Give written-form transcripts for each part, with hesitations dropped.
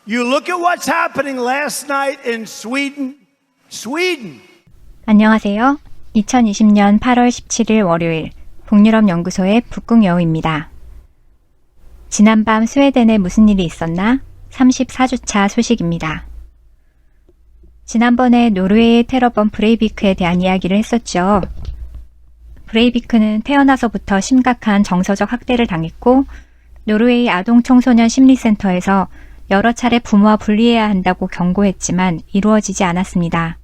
You look at what's happening last night in Sweden. Sweden. 안녕하세요. 2020년 8월 17일 월요일 북유럽 연구소의 북극여우입니다. 지난밤 스웨덴에 무슨 일이 있었나? 34주차 소식입니다. 지난번에 노르웨이의 테러범 브레이비크에 대한 이야기를 했었죠. 브레이비크는 태어나서부터 심각한 정서적 학대를 당했고 노르웨이 아동청소년 심리센터에서 여러 차례 부모와 분리해야 한다고 경고했지만 이루어지지 않았습니다.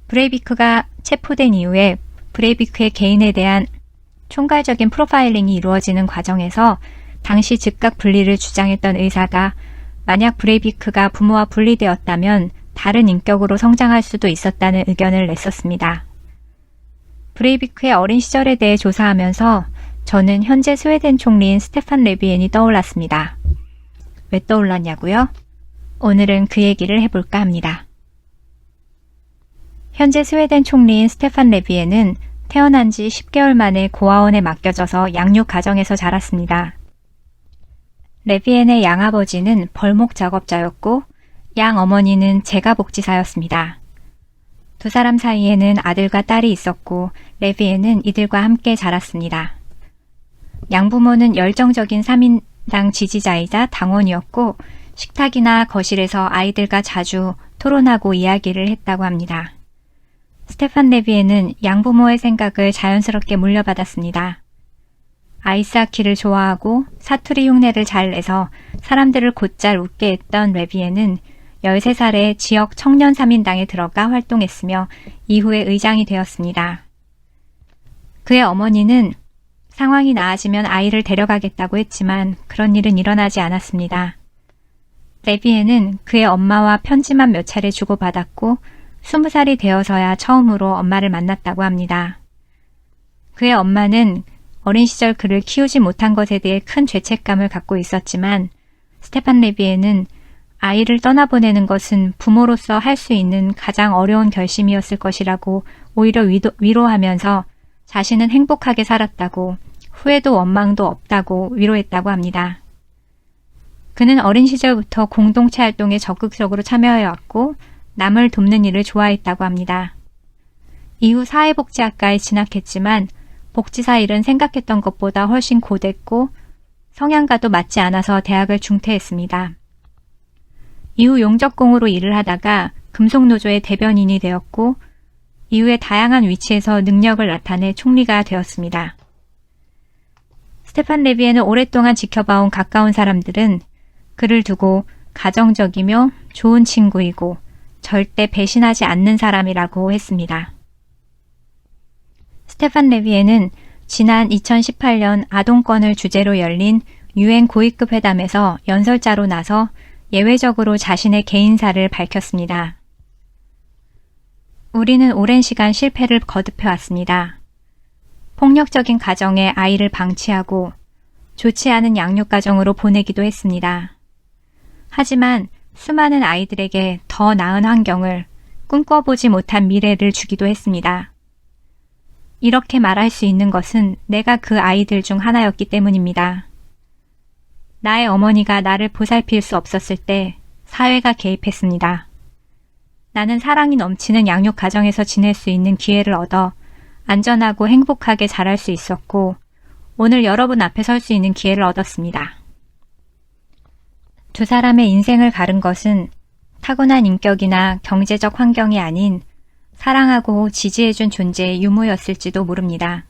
브레이비크가 체포된 이후에 브레이비크의 개인에 대한 총괄적인 프로파일링이 이루어지는 과정에서 당시 즉각 분리를 주장했던 의사가 만약 브레이비크가 부모와 분리되었다면 다른 인격으로 성장할 수도 있었다는 의견을 냈었습니다. 브레이비크의 어린 시절에 대해 조사하면서 저는 현재 스웨덴 총리인 스테판 레비엔이 떠올랐습니다. 왜 떠올랐냐고요? 오늘은 그 얘기를 해볼까 합니다. 현재 스웨덴 총리인 스테판 레비엔은 태어난 지 10개월 만에 고아원에 맡겨져서 양육 가정에서 자랐습니다. 레비엔의 양아버지는 벌목 작업자였고 양어머니는 재가복지사였습니다. 두 사람 사이에는 아들과 딸이 있었고 레비엔은 이들과 함께 자랐습니다. 양부모는 열정적인 3인당 지지자이자 당원이었고 식탁이나 거실에서 아이들과 자주 토론하고 이야기를 했다고 합니다. 스테판 레비엔은 양부모의 생각을 자연스럽게 물려받았습니다. 아이스하키를 좋아하고 사투리 흉내를 잘 내서 사람들을 곧잘 웃게 했던 레비엔은 13살에 지역 청년 3인당에 들어가 활동했으며 이후에 의장이 되었습니다. 그의 어머니는 상황이 나아지면 아이를 데려가겠다고 했지만 그런 일은 일어나지 않았습니다. 레비엔은 그의 엄마와 편지만 몇 차례 주고받았고 20살이 되어서야 처음으로 엄마를 만났다고 합니다. 그의 엄마는 어린 시절 그를 키우지 못한 것에 대해 큰 죄책감을 갖고 있었지만 스테판 레비엔은 아이를 떠나보내는 것은 부모로서 할 수 있는 가장 어려운 결심이었을 것이라고 오히려 위로하면서 자신은 행복하게 살았다고 후회도 원망도 없다고 위로했다고 합니다. 그는 어린 시절부터 공동체 활동에 적극적으로 참여해왔고 남을 돕는 일을 좋아했다고 합니다. 이후 사회복지학과에 진학했지만 복지사 일은 생각했던 것보다 훨씬 고됐고 성향과도 맞지 않아서 대학을 중퇴했습니다. 이후 용접공으로 일을 하다가 금속노조의 대변인이 되었고 이후에 다양한 위치에서 능력을 나타내 총리가 되었습니다. 스테판 레비엔을 오랫동안 지켜봐온 가까운 사람들은 그를 두고 가정적이며 좋은 친구이고 절대 배신하지 않는 사람이라고 했습니다. 스테판 레비엔은 지난 2018년 아동권을 주제로 열린 UN 고위급 회담에서 연설자로 나서 예외적으로 자신의 개인사를 밝혔습니다. 우리는 오랜 시간 실패를 거듭해왔습니다. 폭력적인 가정에 아이를 방치하고 좋지 않은 양육 가정으로 보내기도 했습니다. 하지만 수많은 아이들에게 더 나은 환경을 꿈꿔보지 못한 미래를 주기도 했습니다. 이렇게 말할 수 있는 것은 내가 그 아이들 중 하나였기 때문입니다. 나의 어머니가 나를 보살필 수 없었을 때 사회가 개입했습니다. 나는 사랑이 넘치는 양육 가정에서 지낼 수 있는 기회를 얻어 안전하고 행복하게 자랄 수 있었고 오늘 여러분 앞에 설 수 있는 기회를 얻었습니다. 두 사람의 인생을 가른 것은 타고난 인격이나 경제적 환경이 아닌 사랑하고 지지해준 존재의 유무였을지도 모릅니다.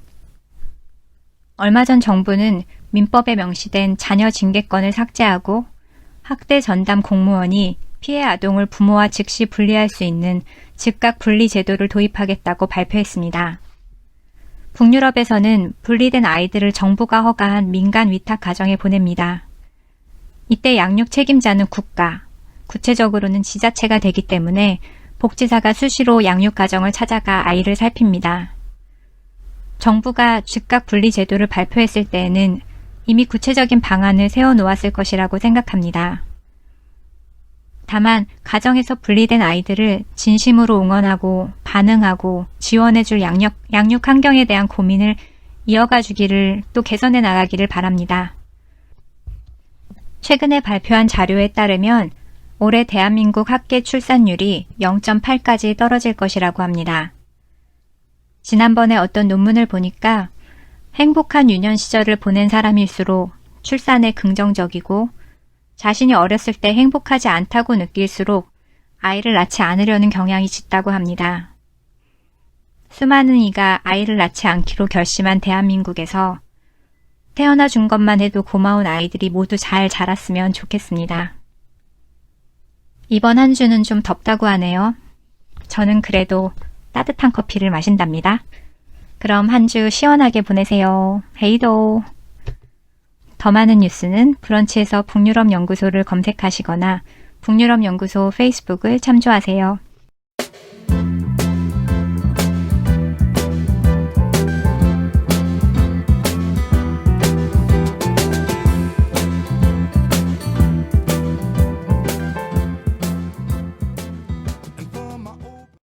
얼마 전 정부는 민법에 명시된 자녀 징계권을 삭제하고 학대 전담 공무원이 피해 아동을 부모와 즉시 분리할 수 있는 즉각 분리 제도를 도입하겠다고 발표했습니다. 북유럽에서는 분리된 아이들을 정부가 허가한 민간 위탁 가정에 보냅니다. 이때 양육 책임자는 국가, 구체적으로는 지자체가 되기 때문에 복지사가 수시로 양육 가정을 찾아가 아이를 살핍니다. 정부가 즉각 분리 제도를 발표했을 때에는 이미 구체적인 방안을 세워놓았을 것이라고 생각합니다. 다만 가정에서 분리된 아이들을 진심으로 응원하고 반응하고 지원해줄 양육 환경에 대한 고민을 이어가 주기를 또 개선해 나가기를 바랍니다. 최근에 발표한 자료에 따르면 올해 대한민국 학계 출산율이 0.8까지 떨어질 것이라고 합니다. 지난번에 어떤 논문을 보니까 행복한 유년 시절을 보낸 사람일수록 출산에 긍정적이고 자신이 어렸을 때 행복하지 않다고 느낄수록 아이를 낳지 않으려는 경향이 짙다고 합니다. 수많은 이가 아이를 낳지 않기로 결심한 대한민국에서 태어나 준 것만 해도 고마운 아이들이 모두 잘 자랐으면 좋겠습니다. 이번 한 주는 좀 덥다고 하네요. 저는 그래도 따뜻한 커피를 마신답니다. 그럼 한 주 시원하게 보내세요. 헤이도. 더 많은 뉴스는 브런치에서 북유럽 연구소를 검색하시거나 북유럽 연구소 페이스북을 참조하세요.